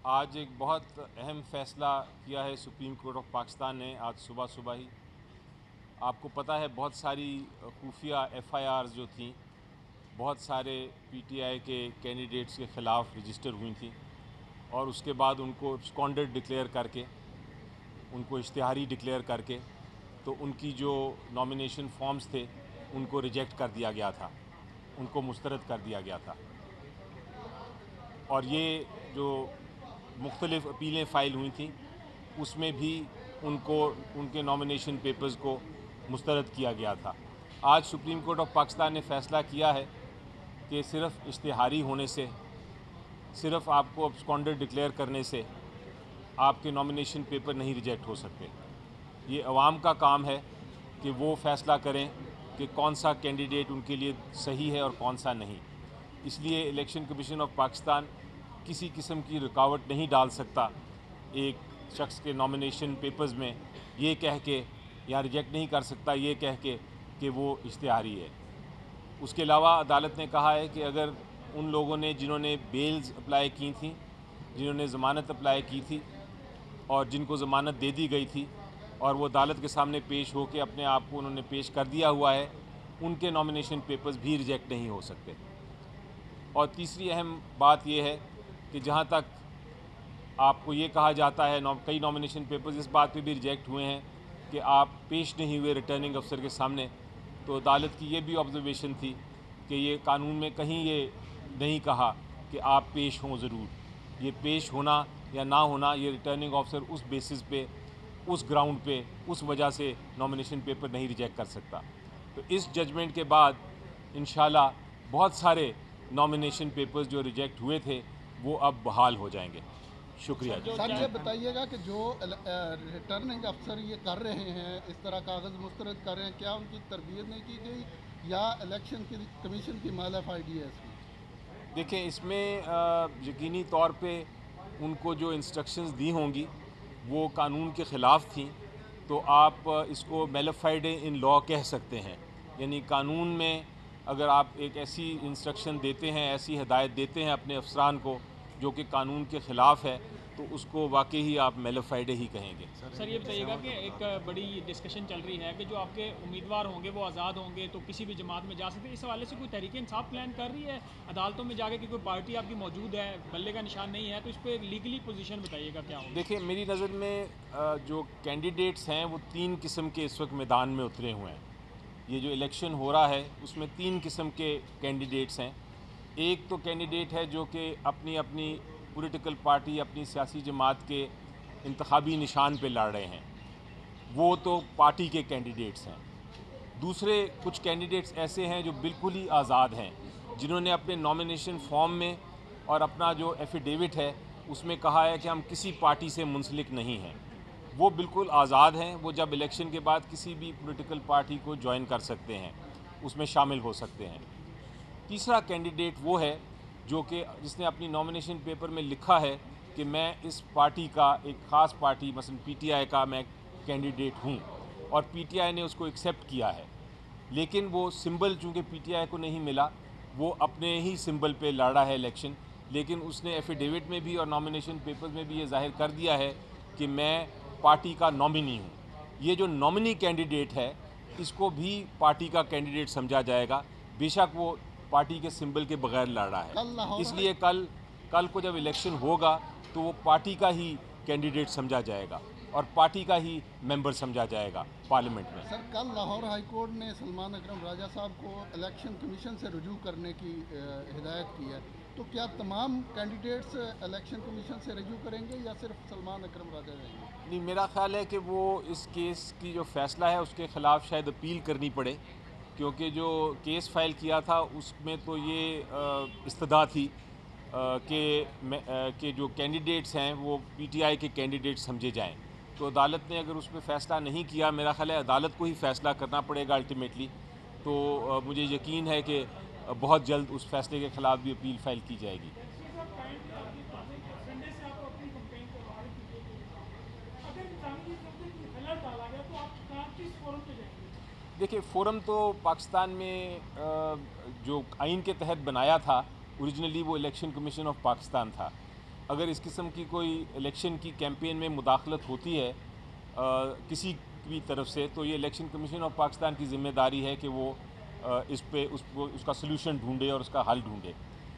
آج ایک بہت اہم فیصلہ کیا ہے سپریم کورٹ آف پاکستان نے آج صبح صبح ہی. آپ کو پتہ ہے بہت ساری خفیہ ایف آئی آرز جو تھیں بہت سارے پی ٹی آئی کے کینڈیڈیٹس کے خلاف رجسٹر ہوئی تھیں اور اس کے بعد ان کو ابسکانڈڈ ڈکلیئر کر کے ان کو اشتہاری ڈکلیئر کر کے تو ان کی جو نامینیشن فارمز تھے ان کو ریجیکٹ کر دیا گیا تھا، ان کو مسترد کر دیا گیا تھا. اور یہ جو مختلف اپیلیں فائل ہوئی تھیں اس میں بھی ان کو ان کے نامینیشن پیپرز کو مسترد کیا گیا تھا. آج سپریم کورٹ آف پاکستان نے فیصلہ کیا ہے کہ صرف اشتہاری ہونے سے، صرف آپ کو ابسکانڈڈ ڈکلیئر کرنے سے آپ کے نامینیشن پیپر نہیں ریجیکٹ ہو سکتے. یہ عوام کا کام ہے کہ وہ فیصلہ کریں کہ کون سا کینڈیڈیٹ ان کے لیے صحیح ہے اور کون سا نہیں. اس لیے الیکشن کمیشن آف پاکستان کسی قسم کی رکاوٹ نہیں ڈال سکتا ایک شخص کے نامینیشن پیپرز میں یہ کہہ کے، یا ریجیکٹ نہیں کر سکتا یہ کہہ کے کہ وہ اشتہاری ہے. اس کے علاوہ عدالت نے کہا ہے کہ اگر ان لوگوں نے جنہوں نے بیلز اپلائی کی تھیں، جنہوں نے ضمانت اپلائی کی تھی اور جن کو ضمانت دے دی گئی تھی اور وہ عدالت کے سامنے پیش ہو کے اپنے آپ کو انہوں نے پیش کر دیا ہوا ہے، ان کے نامینیشن پیپرز بھی ریجیکٹ نہیں ہو سکتے. اور تیسری اہم بات یہ ہے کہ جہاں تک آپ کو یہ کہا جاتا ہے کئی نامینیشن پیپرز اس بات پہ بھی ریجیکٹ ہوئے ہیں کہ آپ پیش نہیں ہوئے ریٹرننگ افسر کے سامنے، تو عدالت کی یہ بھی آبزرویشن تھی کہ یہ قانون میں کہیں یہ نہیں کہا کہ آپ پیش ہوں ضرور. یہ پیش ہونا یا نہ ہونا یہ ریٹرننگ آفیسر اس بیسس پہ، اس گراؤنڈ پہ، اس وجہ سے نامینیشن پیپر نہیں ریجیکٹ کر سکتا. تو اس ججمنٹ کے بعد انشاءاللہ بہت سارے نامینیشن پیپرز جو ریجیکٹ ہوئے تھے وہ اب بحال ہو جائیں گے. شکریہ. سر یہ بتائیے گا کہ جو ریٹرننگ افسر یہ کر رہے ہیں، اس طرح کاغذ مسترد کر رہے ہیں، کیا ان کی تربیت نہیں کی گئی یا الیکشن کمیشن کی مال آئی ڈی ہے اس میں؟ دیکھیں اس میں یقینی طور پہ ان کو جو انسٹرکشنز دی ہوں گی وہ قانون کے خلاف تھیں، تو آپ اس کو میلیفائڈ ان لا کہہ سکتے ہیں. یعنی قانون میں اگر آپ ایک ایسی انسٹرکشن دیتے ہیں، ایسی ہدایت دیتے ہیں اپنے افسران کو جو کہ قانون کے خلاف ہے، تو اس کو واقعی ہی آپ میلیفائڈ ہی کہیں گے. سر یہ بتائیے گا کہ ایک بڑی ڈسکشن چل رہی ہے کہ جو آپ کے امیدوار ہوں گے وہ آزاد ہوں گے تو کسی بھی جماعت میں جا سکتے ہیں. اس حوالے سے کوئی تحریک انصاف پلان کر رہی ہے عدالتوں میں جا کے کہ کوئی پارٹی آپ کی موجود ہے، بلے کا نشان نہیں ہے، تو اس پہ لیگلی پوزیشن بتائیے گا کیا ہوگی؟ دیکھیں میری نظر میں جو کینڈیڈیٹس ہیں وہ 3 قسم کے اس وقت میدان میں اترے ہوئے ہیں. یہ جو الیکشن ہو رہا ہے اس میں 3 قسم کے کینڈیڈیٹس ہیں. ایک تو کینڈیڈیٹ ہے جو کہ اپنی پولیٹیکل پارٹی، اپنی سیاسی جماعت کے انتخابی نشان پہ لڑ رہے ہیں، وہ تو پارٹی کے کینڈیڈیٹس ہیں. دوسرے کچھ کینڈیڈیٹس ایسے ہیں جو بالکل ہی آزاد ہیں، جنہوں نے اپنے نامینیشن فارم میں اور اپنا جو ایفیڈیوٹ ہے اس میں کہا ہے کہ ہم کسی پارٹی سے منسلک نہیں ہیں. وہ بالکل آزاد ہیں، وہ جب الیکشن کے بعد کسی بھی پولیٹیکل پارٹی کو جوائن کر سکتے ہیں، اس میں شامل ہو سکتے ہیں. تیسرا کینڈیڈیٹ وہ ہے جو کہ جس نے اپنی نامینیشن پیپر میں لکھا ہے کہ میں اس پارٹی کا، ایک خاص پارٹی مثلا پی ٹی آئی کا میں کینڈیڈیٹ ہوں، اور پی ٹی آئی نے اس کو ایکسیپٹ کیا ہے، لیکن وہ سمبل چونکہ پی ٹی آئی کو نہیں ملا، وہ اپنے ہی سمبل پہ لڑا ہے الیکشن، لیکن اس نے ایفیڈیوٹ میں بھی اور نامینیشن پیپرز میں بھی یہ ظاہر کر دیا ہے کہ میں پارٹی کا نامنی ہوں. یہ جو نامنی کینڈیڈیٹ ہے اس کو بھی پارٹی کا کینڈیڈیٹ سمجھا جائے گا، بے شک وہ پارٹی کے سمبل کے بغیر لڑ رہا ہے. کل لاہور اس لیے کل کو جب الیکشن ہوگا تو وہ پارٹی کا ہی کینڈیڈیٹ سمجھا جائے گا اور پارٹی کا ہی ممبر سمجھا جائے گا پارلیمنٹ میں. سر کل لاہور ہائی کورٹ نے سلمان اکرم راجہ صاحب کو الیکشن کمیشن سے رجوع کرنے کی ہدایت کی ہے، تو کیا تمام کینڈیڈیٹس الیکشن کمیشن سے رجوع کریں گے یا صرف سلمان اکرم راجہ رہیں گے؟ نہیں، میرا خیال ہے کہ وہ اس کیس کی جو فیصلہ ہے اس کے خلاف شاید اپیل کرنی پڑے، کیونکہ جو کیس فائل کیا تھا اس میں تو یہ استدعا تھی کہ جو کینڈیڈیٹس ہیں وہ پی ٹی آئی کے کینڈیڈیٹ سمجھے جائیں. تو عدالت نے اگر اس پہ فیصلہ نہیں کیا، میرا خیال ہے عدالت کو ہی فیصلہ کرنا پڑے گا الٹیمیٹلی. تو مجھے یقین ہے کہ بہت جلد اس فیصلے کے خلاف بھی اپیل فائل کی جائے گی. دیکھیں فورم تو پاکستان میں جو آئین کے تحت بنایا تھا اوریجنلی وہ الیکشن کمیشن آف پاکستان تھا. اگر اس قسم کی کوئی الیکشن کی کیمپین میں مداخلت ہوتی ہے کسی بھی طرف سے، تو یہ الیکشن کمیشن آف پاکستان کی ذمہ داری ہے کہ وہ اس پہ اس کا سلوشن ڈھونڈے اور اس کا حل ڈھونڈے.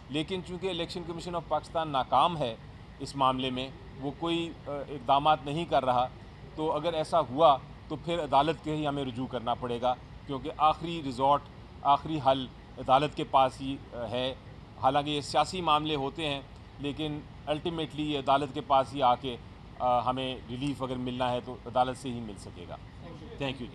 لیکن چونکہ الیکشن کمیشن آف پاکستان ناکام ہے اس معاملے میں، وہ کوئی اقدامات نہیں کر رہا، تو اگر ایسا ہوا تو پھر عدالت کے ہی ہمیں رجوع کرنا پڑے گا، کیونکہ آخری ریزورٹ، آخری حل عدالت کے پاس ہی ہے. حالانکہ یہ سیاسی معاملے ہوتے ہیں، لیکن الٹیمیٹلی یہ عدالت کے پاس ہی آ کے ہمیں ریلیف اگر ملنا ہے تو عدالت سے ہی مل سکے گا. Thank you.